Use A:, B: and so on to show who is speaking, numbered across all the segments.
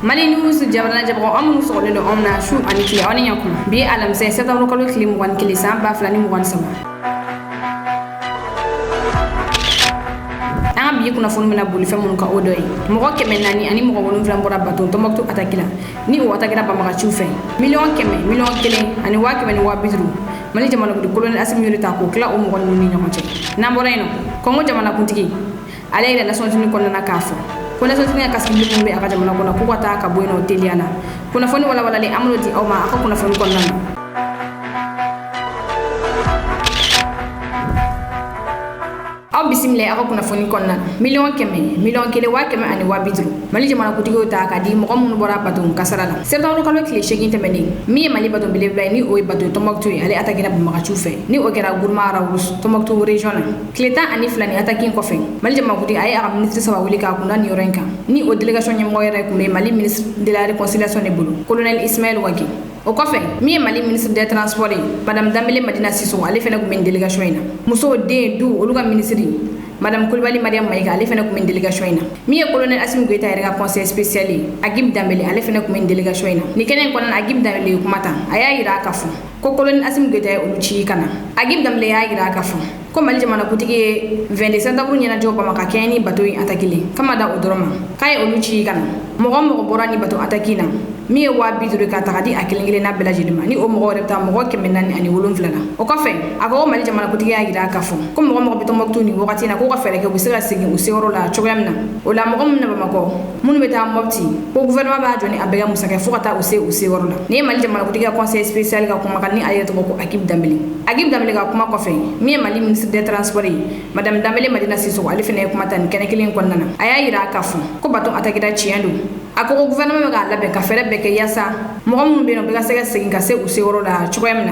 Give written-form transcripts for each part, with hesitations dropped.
A: Mali News jabana jabako amu so le omna shu anikle oni yakuma bi alam se setam ko klim wan kilisa ba flani mu wan sama bi kuna fonu mena boli femun ka odoy mo ko keme nani ani mo ko wonu flam bora baton to maktu atakila ni o atakila ba maka chufe million kele ani wa keme ni wa bidru mali jamana ko kolon asim yurita ko kla o mo gon ni nyomache na boreno ko mo jamana kuntiki ale ila nason tuni kon na kafo ko nason tuni ka sibi mo be aka jamana ko na ko ta ka boyno teliana kuna fonu wala le amlo di o ma aka kuna fonu kon nan bisimile aka kuna foni konna million kele wa keme ani wa bidru mali jamana kutigo ta ka di mo mun bora batum kasarala sertawro kalo kile shegin temeni mi mali batum bile ni o batum tomaktu ale atagina bu maka chufe ni o gera gurma rawus tomaktu regional kleta ani flani atakin ko fe mali jamana kuti ay aka ministre sawa wuli ka kuna ni orenka ni o delegation nyem ngoyere ko mali ministre de la réconciliation ne bulu colonel Ismaël Wagi o kofé mi mali ministre des transports madame Dambele Madina Sissoko ale fena ko men délégation ina muso de du oluga ministre madame Koulibaly Mariam Maïga ale fena ko men délégation ina mi colonel Assimi Goïta rega conseil spécial Agib Dambele ale fena ko men délégation ina ni kenen konan Agib Dambele ko mata aya ira kafu ko colonel Assimi Goïta olu ci kana Agib Dambele ya ira kafu ko mali jamana kutigi 20 septembre nyana joba maka keni bato atakile kama da odoroma kay olu ci kana mo borani bato atakina mi wa biduru ka tagadi akilingile na belajilima ni o mo repta mo kemenani ani wolum flana o ko fe ako mali jamana kutigi ya gira kafu ko mo bito moktu ni wakati na ko ka fere ke busira sigi usiro la chogamna o la mo na bamako munu beta mopti ko gouvernement ba joni abega musaka fukata usiro la ni mali jamana kutigi conseil spécial ka kuma kan ni ayatu ko Agib Dambele ka kuma ko fe mi mali ministre des transports madame Dambele Madina Sissoko ali fene kuma tan kenekilin konnana aya ira kafu ko bato atakida chiendo ako gouvernement ga labe ka fere beke yasa mo mun be no be ga sega segin ka se usiro la chogamna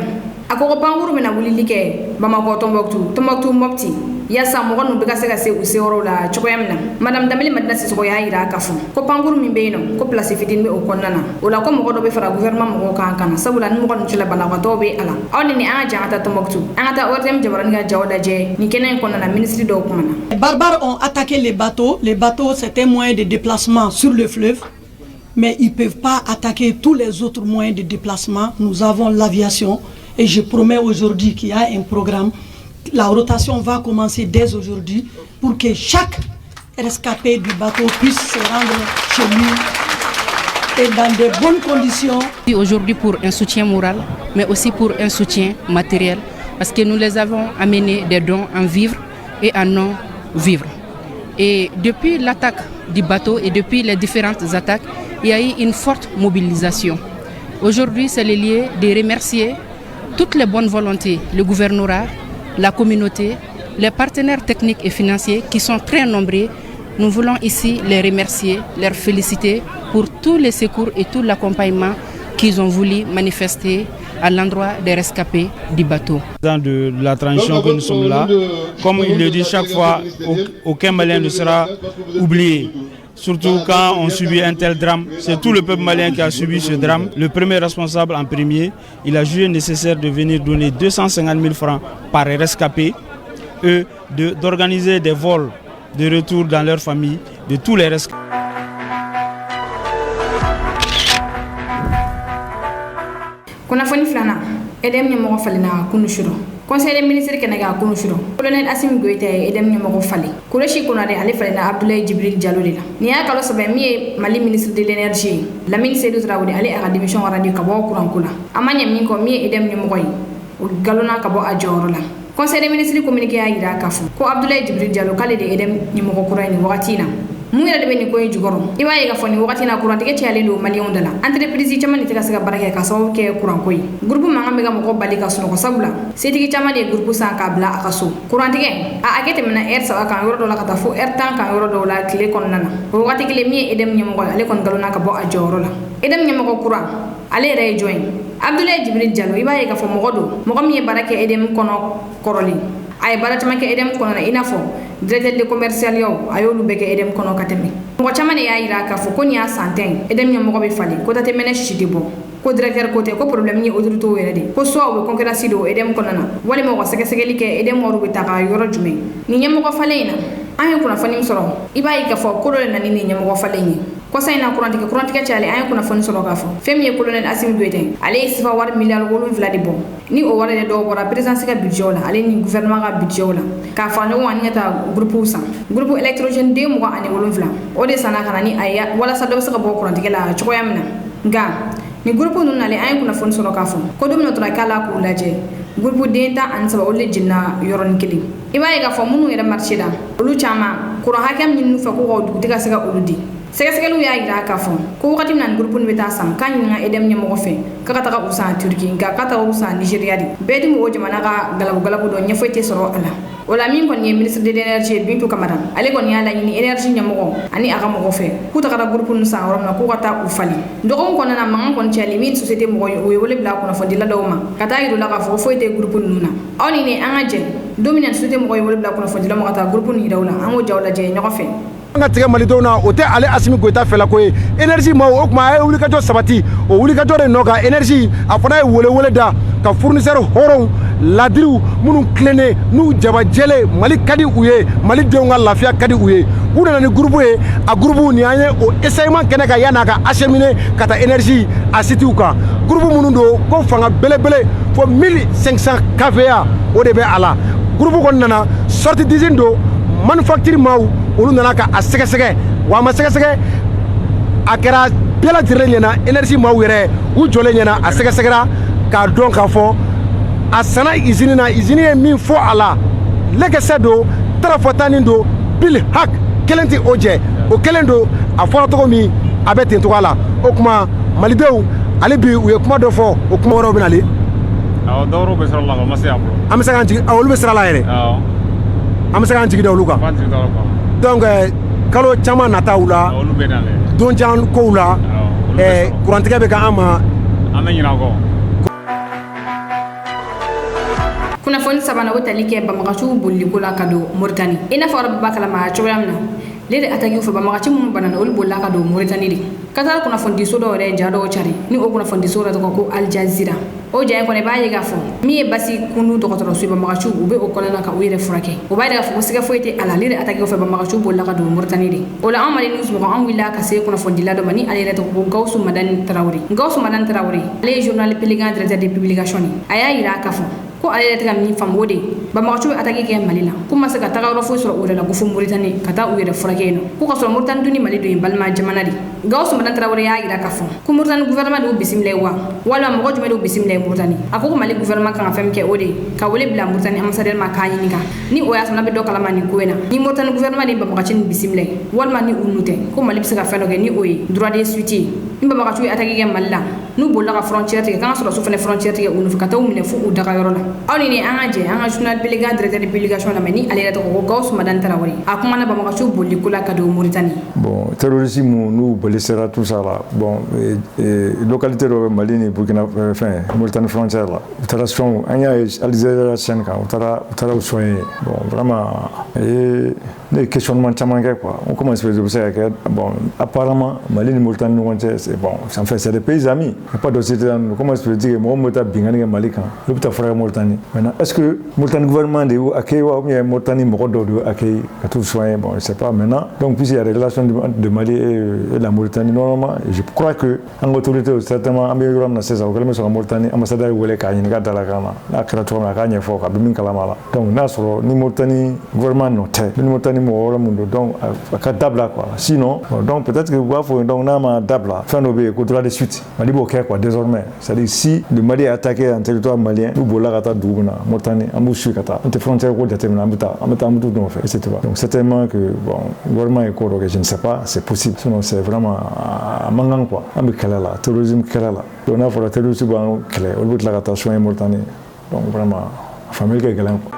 A: ako ko banguru mena wulili ke bamako tomboktu mopti yasa mo gonu be ga sega se usiro la chogamna madame Dambele Madina Sissoko ya ira kafu ko banguru min be no ko place fitin be o konnana ola ko mo godo be fara gouvernement mo kan kana sabula ni mo gonu chila bana ko be ala awni ni anja ata tomboktu ata ordem jabaran ga jawda je ni kenen konnana ministre do kumana.
B: Les barbares ont attaqué les bateaux c'était moyen de déplacement sur le fleuve. Mais ils ne peuvent pas attaquer tous les autres moyens de déplacement. Nous avons l'aviation et je promets aujourd'hui qu'il y a un programme. La rotation va commencer dès aujourd'hui pour que chaque rescapé du bateau puisse se rendre chez lui et dans de bonnes conditions.
C: Aujourd'hui pour un soutien moral, mais aussi pour un soutien matériel, parce que nous les avons amenés des dons en vivre et en non-vivre. Et depuis l'attaque du bateau et depuis les différentes attaques, il y a eu une forte mobilisation. Aujourd'hui, c'est le lieu de remercier toutes les bonnes volontés, le gouvernorat, la communauté, les partenaires techniques et financiers qui sont très nombreux. Nous voulons ici les remercier, les féliciter pour tous les secours et tout l'accompagnement qu'ils ont voulu manifester à l'endroit des rescapés du bateau.
D: De la transition que nous sommes là, comme il le dit chaque fois, aucun Malien ne sera oublié. Surtout quand on subit un tel drame, c'est tout le peuple malien qui a subi ce drame. Le premier responsable en premier, il a jugé nécessaire de venir donner 250 000 francs par rescapé et d'organiser des vols de retour dans leur famille de tous les rescapés.
A: Edem nyamo falina kunushuro conseil des ministres kenaga kunushuro colonel Assimi Goïta edem nyamo fali kureshi kunade ale falina Abdoulaye Djibril Diallo la ni akalo sobe mi mali ministre de l'énergie la ministre de Traoré ale a démission radio kabo kurankula amanya min ko mi edem nyamo koy galona kabo a joro la conseil des ministres communiqué a ira kafu ko Abdoulaye Djibril Diallo kale de edem nyamo ko kurani wakatina mu yara de beni koy jugoro iwaye ga foni wakati na courant ke tiale do million dala entreprise chama ni tika saka baraka ka sawu ke courant koy groupe manga mega mo ko balika suno ko sabula setigi chama ni groupe sa ka bla akaso courant ke a akete mena air sa ka yoro do la kata fu air tan ka yoro do la kile kon nana wakati kile mi edem nyamo ko ale kon galona ka bo a joro la edem nyamo ko courant ale ray join Abdoulaye Djibril Diallo iwaye ga fo mo godo mo ko mi baraka edem kono koroli ay baratama ke edem kono na inafo directeur de commercial yo ayolu beke edem kono katemi ngo chamane ya ira ka fo konya santen edem nyamo ko be fali ko tate mena shiti bo ko directeur côté ko problème ni autorité wéré de ko so o concurrence do edem kono na wali mo ko sege sege like edem mo rubi ta ka yoro jume ni nyamo ko falena an ye kunnafoni min sɔrɔ i b'a ye k'a fɔ ko dɔ de nani ni ɲɛmɔgɔ falen ye kɔsa in na kurantigɛ cayale an ye kunnafoni sɔrɔ k'a fɔ fɛn min ye colonel Assimi Goïta ale ye sifa wari miliyari 7 de bɔ ni o wari de dɔw bɔra présidence ka budget la ale ni gouvernement ka budget la k'a fara ɲɔgɔn ani ka taa groupe san groupe électrogène den 27 o de sanna ka na ni a ye walasa dɔ bɛ se ka bɔ kurantigɛ la cogoya min na nka ni groupe ninnu nalen an ye kunnafoni sɔrɔ k'a fɔ ko don min na tora k'a la k'u lajɛ groupe den 17 olu de jiginna yɔrɔnin kelen i b'a ye k'a fɔ minnu yɛrɛ marché la olu caman kuran hakɛ min ɲininu fɛ ko ka dugutigi ka se ka olu di sɛgɛsɛgɛliw y'a yira k'a fɔ ko wagati min na ni groupe bɛ taa san k'a ɲininka EDM ɲɛmɔgɔ fɛ k'a ka taga u san Turki nka k'a taga u san Nigeria de bɛɛ dun o jamana ka galabu dɔ ɲɛfoyi tɛ sɔrɔ a la o la min kɔni ye ministre de l'énergie Bintou Kamara ale kɔni y'a laɲini énergie ɲɛmɔgɔ ani a ka mɔgɔ fɛ k'u tagara groupe ninnu san yɔrɔ min na k'u ka taa u falen dɔgɔkun kɔnɔna na mankan kɔni cayali min société mɔgɔ ye o ye wele bila kunnafonidila dɔw ma ka taa yir'u la k'a fɔ foyi tɛ groupe ninnu na aw ni ne an ka jɛ don min na société mɔgɔ ye wele bila kunnafonidila ma ka taa groupe ninnu yira u la an k'o jaw lajɛ ɲɔgɔn fɛ
E: an ka tigɛ malidenw na o tɛ ale Assimi Goïta fɛla ko ye énergie ma o kuma a ye wulikajɔ sabati o wulikajɔ de nɔ ka énergie a fana ye wele da ka fournisseur hɔrɔnw ladiriw minnu tilennen n'u jabajɛlen Mali ka di u ye malidenw ka lafiya ka di u ye u nana ni groupe ye a groupe ni an ye o essayement kɛnɛ kan yan'a ka acheminer ka taa énergie a sitiw kan groupe minnu don ko fanga belebele fo 1500 kVA o de bɛ a la groupe kɔni nana sortie d'usine don manufacture maaw olu nana ka a sɛgɛsɛgɛ wa a ma sɛgɛsɛgɛ a kɛra bɛɛ lajɛlen ɲɛna énergie maaw yɛrɛ u jɔlen ɲɛna a sɛgɛsɛgɛra k'a dɔn k'a fɔ a sanna usine na usine ye min fɔ a la lɛkɛsɛ don tarafɔtani don bil hak kelen tɛ o jɛ o kelen don a fɔra cogo min a bɛ ten cogoya la o kuma malidenw ale bi u ye kuma dɔ fɔ o kuma wɛrɛw bɛ nalen
F: awɔ dɔwɛrɛw bɛ sira la o ma se yan fɔlɔ
E: an bɛ se k'an jigi olu bɛ sira la yɛrɛ an bɛ se k'an jigi da olu kan donc kalo caman nataw la donjan kow la kurantigɛ bɛ kɛ an ma
F: an bɛ ɲinɛ o kɔ
A: kunnafoni sabanan o tali kɛ banbagaciw boliliko la ka don Moritani i n'a fɔ yɔrɔ bɛɛ b'a kalama cogoya min na le de attaqué fɛ banbagaci minnu banana olu bolila ka don Moritani de ka taa kunnafonidiso dɔw yɛrɛ ja dɔw cari ni o kunnafonidiso yɛrɛ tɔgɔ ko Al Jazeera o ja in kɔni b'a ye k'a fɔ min ye basi kundu dɔgɔtɔrɔso ye banbagaciw u bɛ o kɔnɔna ka u yɛrɛ furakɛ o b'a yira k'a fɔ ko siga foyi tɛ a la le de attaqué fɛ banbagaciw bolila ka don Moritani de o la an Mali news mɔgɔ an wulila ka se kunnafonidila dɔ ma ni ale yɛrɛ tɔgɔ ko Gawusu Madani Tarawele ale ye journal Pélégan directeur de publication a y'a yira k'a fɔ ko ale yɛrɛ tɛ ka min faamu o de banbagaciw bɛ attaqué kɛ Mali la k'u ma se ka taga yɔrɔ foyi sɔrɔ o yɛrɛ la ko fo Moritani ka taa u yɛrɛ furakɛ yen nɔ k'u ka sɔrɔ Moritani dun ni Mali dun ye balima jamana de Gawusu Madani Tarawele y'a yira k'a fɔ ko Moritani gouvernement de y'u bisimila wa walima mɔgɔ jumɛn de y'u bisimila ye Moritani a ko Mali gouvernement kan ka fɛn min kɛ o de ka wele bila Moritani ambassadeur ma k'a ɲininka ni o y'a sɔrɔ n'a bɛ dɔ kalama nin ko in na ni Moritani gouvernement de ye banbagaci nin bisimila ye walima ni u nu tɛ ko Mali bɛ se ka fɛn dɔ kɛ ni o ye droit de suite ye ni banbagaciw ye attaqué kɛ Mali la n'u bolila ka frontière tigɛ k'an ka sɔrɔ su fɛnɛ frontière tigɛ u nɔfɛ ka taa u minɛ fo u dagayɔrɔ la aw ni ne an ka jɛ an ka journal Pélégan directeur de publication lamɛn ni ale yɛrɛ tɔgɔ ko Gawusu Madani Tarawele a kumana banbagaciw boliko la ka don Moritani
G: bon terrorisme nous bolisera tout ça là bon localité dɔ bɛ Mali ni Burkina fɛn Moritani frontière la u taara sɔn an y'a ye Algérie chaîne kan u taara u soigner bon vraiment ne ye questionnement caman kɛ quoi on commence à se poser que bon apparemment Mali ni Moritani ni ɲɔgɔn cɛ c'est bon en fait c'est des pays amis il n'y a pas de société on commence à se dire mɔgɔ min bɛ taa binkani kɛ Mali kan olu bɛ taa furakɛ Moritani maintenant est-ce que Moritani gouvernement de y'u accueilli ou bien Moritani mɔgɔ dɔw de y'u accueilli ka t'u soigner bon je sais pas maintenant donc puisqu'il y a des relations de Mali et la Mauritanie normalement je crois que an autorité certainement an bɛ yɔrɔ min na sisan o kɛlen bɛ sɔn ka Moritani ambassadeur wele k'a ɲininka dalakan na n'a kɛra cogo min na a k'a ɲɛfɔ ka bɛ min kalama la donc n'a sɔrɔ ni Moritani gouvernement nɔ tɛ ni Moritani mɔgɔ wɛrɛ mun don donc a ka dabila quoi sinon donc peut-être que u b'a fɔ donc n'a ma dabila fɛn dɔ bɛ yen ko droit de suite Mali b'o kɛ quoi désormais c'est-à-dire si le Mali est attaqué en territoire malien n'u bolila ka taa dugu min na Moritani an b'u suit ka taa an tɛ frontière ko jateminɛ an bɛ taa an bɛ t'u nɔfɛ etc. donc certainement que bon gouvernement ye ko dɔ kɛ je ne sais pas c'est possible sinon c'est vraiment a man kan quoi an bɛ kɛlɛ la terrorisme kɛlɛ la donc n'a fɔra terroriste b'an kɛlɛ olu bɛ tila ka taa soigner Moritani donc vraiment a famille ka gɛlɛn quoi.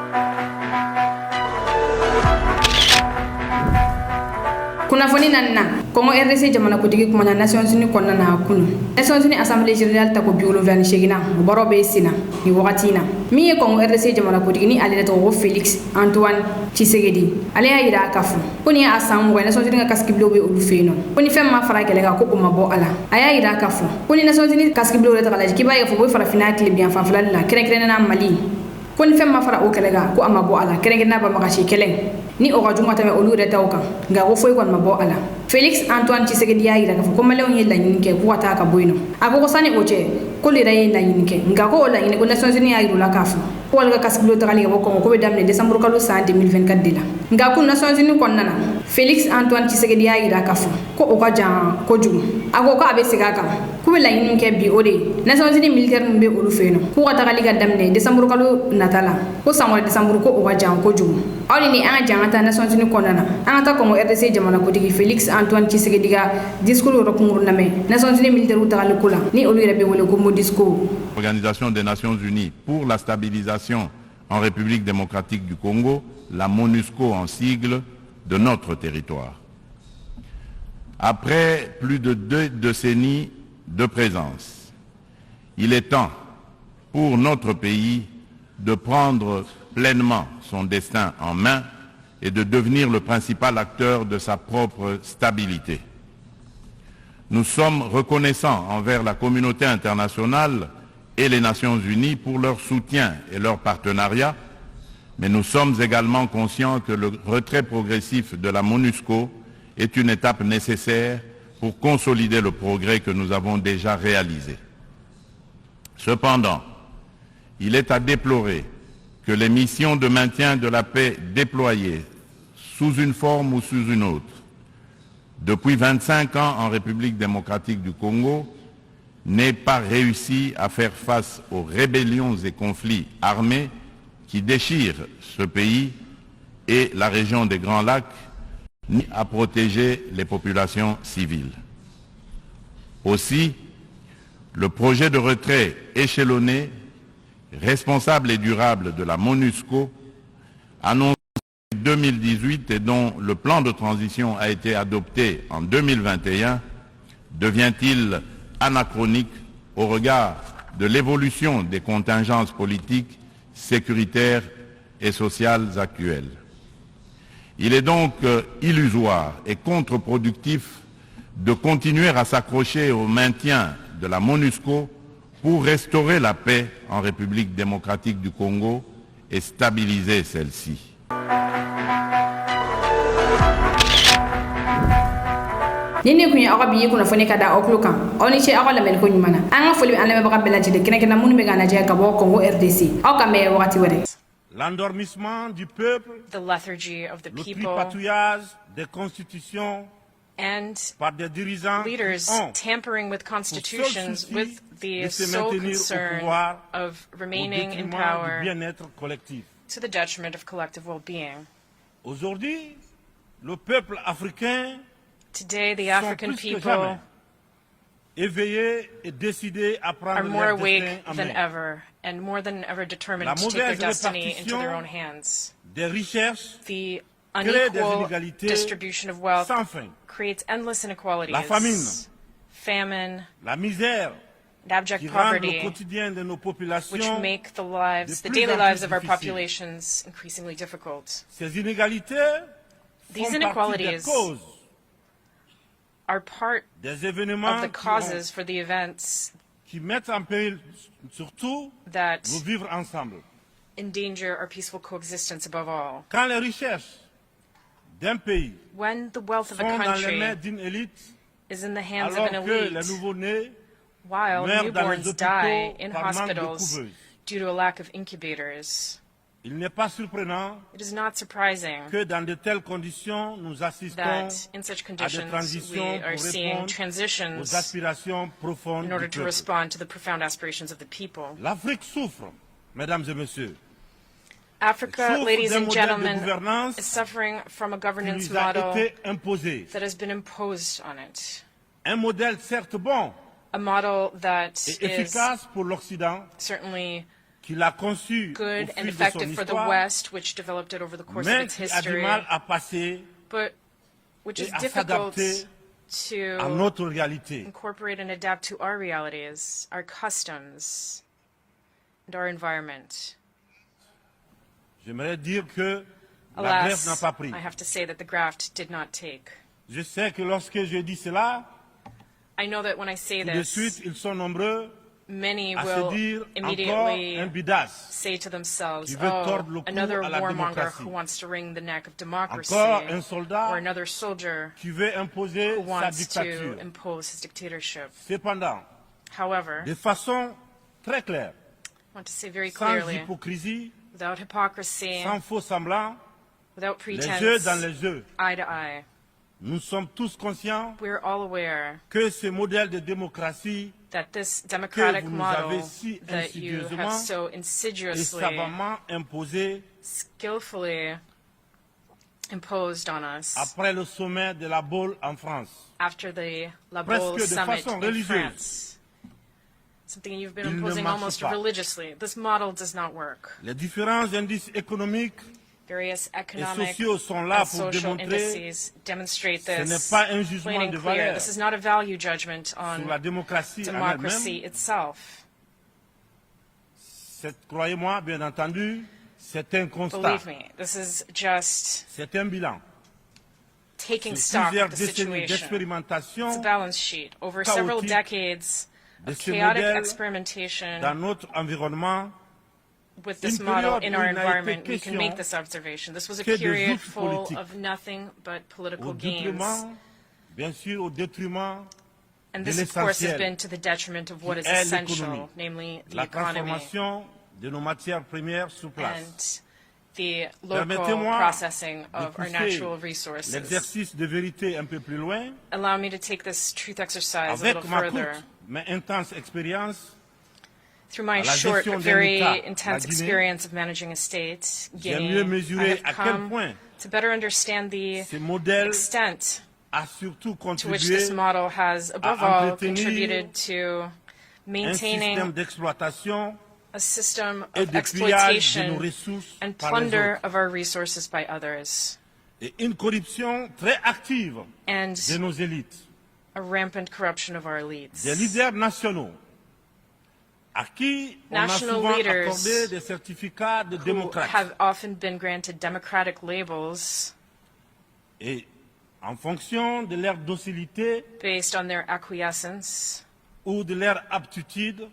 A: kunnafoni nanina Kongo RDC jamana kutigi kumana Nations Unies kɔnɔna na kunu Nations Unies Assemblée Générale ta ko 78 bɔrɔ bɛ sina ni wagati na min ye Kongo RDC jamana kutigi ni ale tɔgɔ ko Félix Antoine Tshisekedi ale y'a yira k'a fɔ ko ni a san mugan Nations Unies ka kasigibilo bɛ olu fɛ yen nɔ ko ni fɛn ma fara kɛlɛ kan ko o ma bɔ a la a y'a yira k'a fɔ ko ni Nations Unies kasigibilo yɛrɛ ta ka lajɛ k'i b'a ye k'a fɔ ko farafinna tile bi yan fanfɛla la kɛrɛnkɛrɛnnenya Mali ko ni fem ma fara o kelega ko ama bo ala kerenge na ba magashi keleng ni o gajuma tame olu reta o kan nga go foy kon ma bo ala Félix Antoine Tshisekedi ya ira ko malew ni la nyinke ko wata ka boyno ako ko sani oche ko le ray la nyinke nga ko la nyinke ko Nations Unies ya ira la kafu ko wala ka kasblo to kali ko be damne décembre kalo sa 2024 dila nga ko Nations Unies kon nana Félix Antoine Tshisekedi ya ira kafu ko o ka jan ko jugu ako ko abe sigaka ko be la nyinke bi ode Nations Unies militaire mbe olu feno ko wata kali ga damne décembre kalo natala ko samwa décembre ko o ka jan ko jugu awli ni an jangata Nations Unies kon nana an ta ko RDC jamana ko digi Félix Antoine Tshisekedi ga discours ro ko name Nations Unies militaire utal kula ni olu rebe wole ko mo discours
H: Organisation des Nations Unies pour la stabilisation en République démocratique du Congo, la MONUSCO en sigle, de notre territoire. Après plus de 2 décennies de présence, il est temps pour notre pays de prendre pleinement son destin en main et de devenir le principal acteur de sa propre stabilité. Nous sommes reconnaissants envers la communauté internationale et les Nations Unies pour leur soutien et leur partenariat, mais nous sommes également conscients que le retrait progressif de la MONUSCO est une étape nécessaire pour consolider le progrès que nous avons déjà réalisé. Cependant, il est à déplorer que les missions de maintien de la paix déployées sous une forme ou sous une autre depuis 25 ans en République démocratique du Congo n'ait pas réussi à faire face aux rébellions et conflits armés qui déchirent ce pays et la région des Grands Lacs, ni à protéger les populations civiles. Aussi, le projet de retrait échelonné, responsable et durable de la MONUSCO, annoncé en 2018 et dont le plan de transition a été adopté en 2021, devient-il anachronique au regard de l'évolution des contingences politiques, sécuritaires et sociales actuelles. Il est donc illusoire et contre-productif de continuer à s'accrocher au maintien de la MONUSCO pour restaurer la paix en République démocratique du Congo et stabiliser celle-ci.
A: Nini kunya arabi kuna fone kada oklukan oni che akola mel ko nyumana anga foli an lebe bakabela jide kene kena munu be gana je ka bo Congo RDC o ka me wakati were
I: l'endormissement du peuple,
J: the lethargy of the
I: le
J: people,
I: tripatouillage des constitutions
J: and
I: par des dirigeants
J: leaders tampering with constitutions with the sole concern of remaining in power to the detriment of collective well-being.
I: Aujourd'hui, le peuple africain
J: Today, the African people
I: are
J: more awake than ever and more than ever determined to take their destiny into their own hands. The unequal distribution of wealth creates endless inequalities, famine, and abject poverty, which make the daily lives of our populations increasingly difficult. These inequalities are part of the causes for the events that endanger our peaceful coexistence above all. When the wealth of a country is in the hands of an elite, while newborns die in hospitals due to a lack of incubators, it is not surprising that in such conditions we are seeing transitions in order to respond to the profound aspirations of the people. Africa, ladies and gentlemen, is suffering from a governance model that has been imposed on it. A model that is certainly good and effective for the West, which developed it over the course of its history, but which is difficult to incorporate and adapt to our realities, our customs, and our environment. Alas, I have to say that the graft did not take. I know that when I say this, many
I: à se
J: will
I: dire encore
J: immediately
I: un bidas
J: say to themselves,
I: qui veut tordre
J: oh,
I: le cou
J: another
I: à la
J: warmonger
I: démocratie.
J: who wants to wring the neck of democracy,
I: Encore un soldat
J: or another soldier
I: qui veut imposer
J: who
I: sa
J: wants
I: dictature.
J: to impose his dictatorship.
I: Cependant,
J: However,
I: de façon très claire,
J: I want to say very
I: sans
J: clearly,
I: hypocrisie,
J: without hypocrisy,
I: sans faux semblants,
J: without
I: les
J: pretense,
I: yeux dans les yeux,
J: eye to eye,
I: nous sommes tous conscients
J: we're all aware
I: que ce modèle de démocratie
J: that this democratic
I: que vous nous avez
J: model
I: si
J: that you have
I: insidieusement
J: so
I: et
J: insidiously,
I: savamment imposé
J: skillfully imposed on us
I: après le sommet de la Baule en France.
J: after the La
I: Presque
J: Baule
I: de
J: summit
I: façon
J: in
I: religieuse.
J: France. Something you've been
I: Il ne
J: imposing
I: marche
J: almost
I: pas.
J: religiously. This model does not work.
I: Les différents indices économiques
J: Various
I: et
J: economic
I: sociaux sont là
J: and
I: pour
J: social
I: démontrer
J: indices demonstrate
I: ce n'est
J: this
I: pas un jugement
J: plain and
I: de
J: clear.
I: valeur
J: This is not a value judgment
I: sur
J: on
I: la démocratie en
J: democracy
I: elle-même.
J: itself.
I: Croyez-moi, bien entendu, c'est un constat,
J: Believe me, this is just
I: c'est un bilan.
J: taking
I: Sur
J: stock
I: plusieurs
J: of the
I: décennies
J: situation. It's a
I: d'expérimentation
J: balance sheet. Over several
I: chaotique
J: decades
I: de
J: of
I: ce
J: chaotic
I: modèle
J: experimentation
I: dans notre environnement,
J: with this
I: une
J: model
I: période
J: in
I: où
J: our
I: il n'a été
J: environment, we can
I: question
J: make this observation. This was a
I: que de
J: period
I: zouf
J: full
I: politique,
J: of nothing but political
I: au
J: gains.
I: détriment, bien sûr, au détriment
J: And
I: de
J: this, of course, has
I: l'essentiel,
J: been to the detriment of what is
I: qui est
J: essential,
I: l'économie,
J: namely the
I: la
J: economy
I: transformation de nos matières premières sur place.
J: and the local
I: Permettez-moi
J: processing
I: de
J: of our
I: pousser
J: natural resources.
I: l'exercice de vérité un peu plus loin,
J: Allow me to take this truth exercise a
I: avec
J: little
I: ma
J: further.
I: courte mais intense expérience
J: Through my
I: à la
J: short
I: gestion
J: but
I: d'un
J: very
I: État, la
J: intense
I: Guinée,
J: experience of managing a state,
I: j'ai
J: Guinea,
I: mieux
J: I
I: mesuré
J: have
I: à quel
J: come
I: point
J: to better understand the
I: ce modèle
J: extent
I: a surtout
J: to which this
I: contribué
J: model has, above
I: à
J: all,
I: entretenir
J: contributed to
I: un
J: maintaining
I: système d'exploitation
J: a system
I: et
J: of
I: de pillage de nos
J: exploitation
I: ressources
J: and
I: par les
J: plunder
I: autres,
J: of our resources by others,
I: et une corruption très active
J: and
I: de nos élites,
J: a rampant corruption of our elites.
I: des leaders nationaux, à qui on a
J: National
I: souvent
J: leaders
I: accordé des certificats de
J: who
I: démocrates.
J: have often been granted democratic labels
I: Et en fonction de leur docilité
J: based on their acquiescence
I: ou de leur aptitude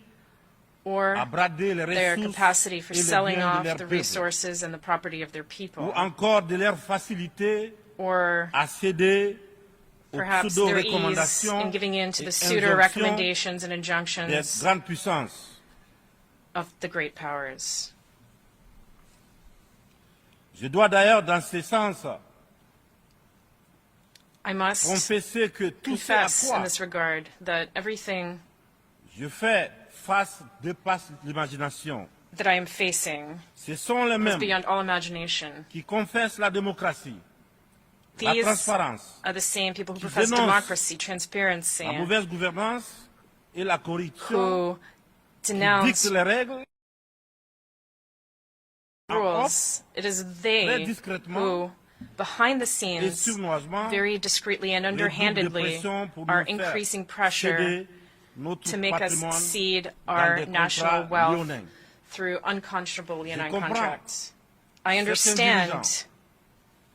J: or
I: à brader les
J: their
I: ressources
J: capacity for
I: et les
J: selling
I: biens de
J: off
I: leur
J: the
I: peuple,
J: resources and the property of their people,
I: ou encore de leur facilité
J: or
I: à céder aux
J: perhaps their ease
I: pseudo-recommandations
J: in giving in to the
I: et
J: pseudo
I: injonctions
J: recommendations and
I: des
J: injunctions
I: grandes puissances.
J: of the great powers.
I: Je dois d'ailleurs, dans ce sens,
J: I must
I: confesser que tout ce à
J: confess in
I: quoi
J: this regard that everything
I: je fais face dépasse l'imagination.
J: that I am facing
I: Ce sont les
J: is
I: mêmes
J: beyond all imagination.
I: qui confessent la démocratie, la
J: These
I: transparence,
J: are the same people who
I: qui
J: profess
I: dénoncent
J: democracy, transparency,
I: la mauvaise gouvernance et la corruption,
J: who
I: qui
J: denounce
I: dictent les règles en off
J: rules. It is
I: très
J: they
I: discrètement
J: who, behind the
I: et
J: scenes,
I: sournoisement
J: very discreetly and
I: réduisent de
J: underhandedly,
I: pression pour nous
J: are
I: faire
J: increasing pressure
I: céder notre
J: to make us
I: patrimoine
J: cede
I: dans
J: our
I: des
J: national
I: contrats
J: wealth
I: lyonnais.
J: through unconscionable leonine
I: comprends
J: contracts. I
I: certains
J: understand
I: dirigeants,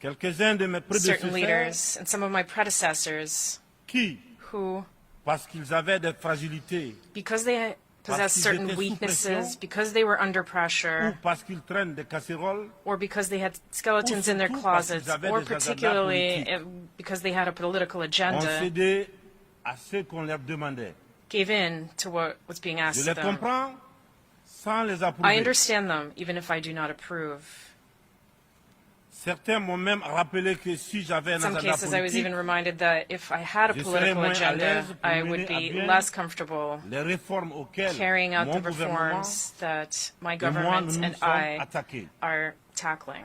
I: quelques-uns de mes
J: certain
I: prédécesseurs
J: leaders and some of my predecessors
I: qui,
J: who,
I: parce qu'ils avaient des fragilités
J: because they possessed
I: qu'ils
J: certain
I: étaient sous
J: weaknesses,
I: pression,
J: because they were under
I: ou
J: pressure,
I: parce qu'ils traînent des casseroles,
J: or because they had skeletons in their
I: surtout parce qu'ils
J: closets,
I: avaient
J: or
I: des agendas
J: particularly
I: politiques.
J: because they had a political
I: ont
J: agenda,
I: cédé à ce qu'on leur demandait.
J: gave in to what was being asked
I: Je
J: of
I: les
J: them.
I: comprends sans les
J: I
I: approuver.
J: understand them, even if I do not approve.
I: Certains m'ont même rappelé que si j'avais
J: In
I: un
J: some
I: agenda
J: cases, I was
I: politique,
J: even reminded that if I had a
I: je serais
J: political
I: moins à
J: agenda,
I: l'aise pour
J: I
I: mener
J: would
I: à
J: be
I: bien
J: less comfortable
I: les réformes auxquelles
J: carrying out
I: mon
J: the
I: gouvernement
J: reforms that my
I: et moi,
J: government
I: nous nous
J: and
I: sommes
J: I
I: attaqués.
J: are tackling.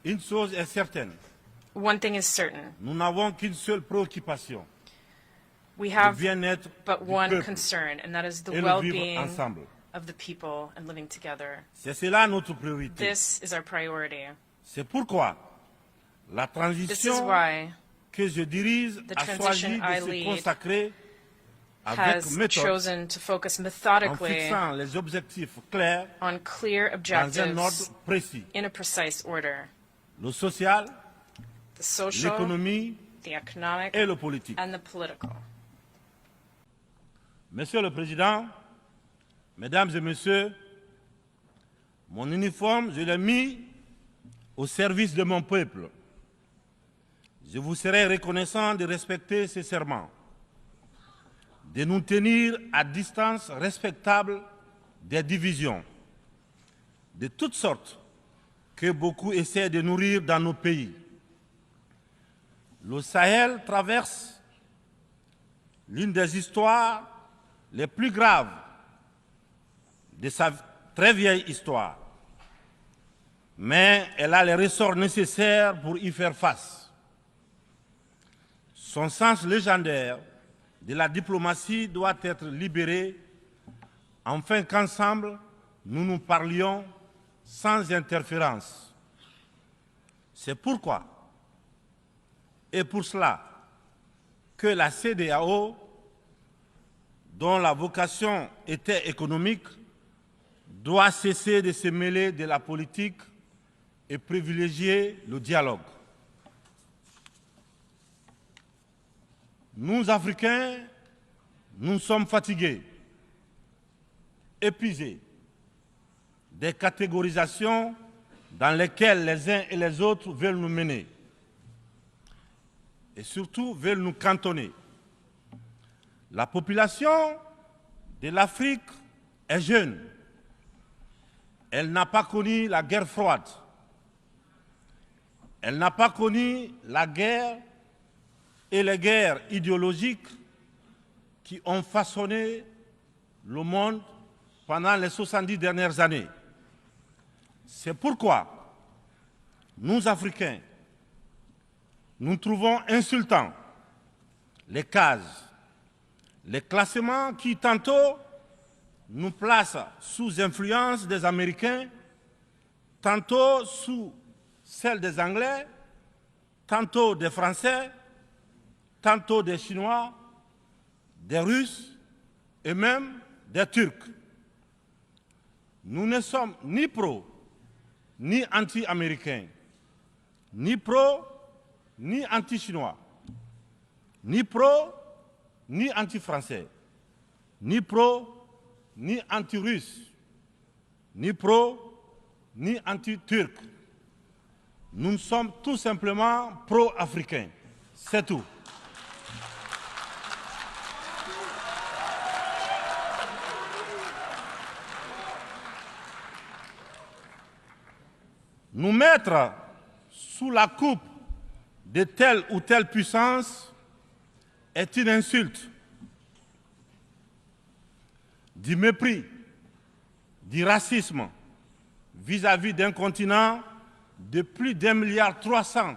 I: Une chose est certaine,
J: One thing is certain.
I: nous n'avons qu'une seule préoccupation,
J: We
I: le
J: have
I: bien-être
J: but
I: du
J: one
I: peuple
J: concern, and that is the
I: et le vivre
J: well-being
I: ensemble.
J: of the people and living together.
I: C'est cela notre priorité.
J: This is our priority.
I: C'est pourquoi la
J: This is
I: transition
J: why
I: que je dirige
J: the
I: a choisi
J: transition I
I: de se
J: lead
I: consacrer avec
J: has
I: méthode
J: chosen to focus
I: en
J: methodically
I: fixant les objectifs clairs
J: on clear
I: dans un
J: objectives
I: ordre précis.
J: in a precise order.
I: Le social,
J: The social,
I: l'économie
J: the economic,
I: et le politique.
J: and the political.
I: Monsieur le Président, Mesdames et messieurs, mon uniforme, je l'ai mis au service de mon peuple. Je vous serai reconnaissant de respecter ces serments, de nous tenir à distance respectable des divisions, de toutes sortes que beaucoup essaient de nourrir dans nos pays. Le Sahel traverse l'une des histoires les plus graves de sa très vieille histoire, mais elle a les ressorts nécessaires pour y faire face. Son sens légendaire de la diplomatie doit être libéré afin qu'ensemble, nous nous parlions sans interférence. C'est pourquoi, et pour cela, que la CEDEAO, dont la vocation était économique, doit cesser de se mêler de la politique et privilégier le dialogue. Nous, Africains, nous sommes fatigués, épuisés des catégorisations dans lesquelles les uns et les autres veulent nous mener et surtout veulent nous cantonner. La population de l'Afrique est jeune. Elle n'a pas connu la guerre froide. Elle n'a pas connu la guerre et les guerres idéologiques qui ont façonné le monde pendant les 70 dernières années. C'est pourquoi nous, Africains, nous trouvons insultants les cases, les classements qui tantôt nous placent sous influence des Américains, tantôt sous celle des Anglais, tantôt des Français, tantôt des Chinois, des Russes et même des Turcs. Nous ne sommes ni pro, ni anti-américains, ni pro, ni anti-chinois, ni pro, ni anti-français, ni pro, ni anti-russe, ni pro, ni anti-turc. Nous sommes tout simplement pro-africains. C'est tout. Nous mettre sous la coupe de telle ou telle puissance est une insulte, du mépris, du racisme vis-à-vis d'un continent de plus d'1,3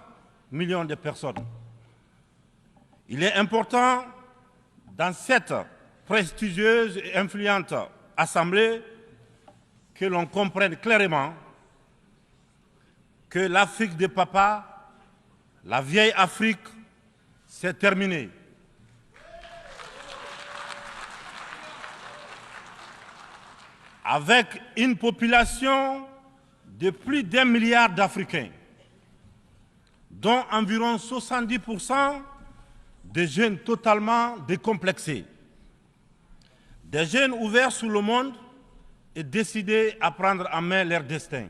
I: milliard de personnes. Il est important, dans cette prestigieuse et influente assemblée, que l'on comprenne clairement que l'Afrique de papa, la vieille Afrique, c'est terminé. Avec une population de plus d'1 milliard d'Africains, dont environ 70% de jeunes totalement décomplexés, des jeunes ouverts sur le monde et décidés à prendre en main leur destin.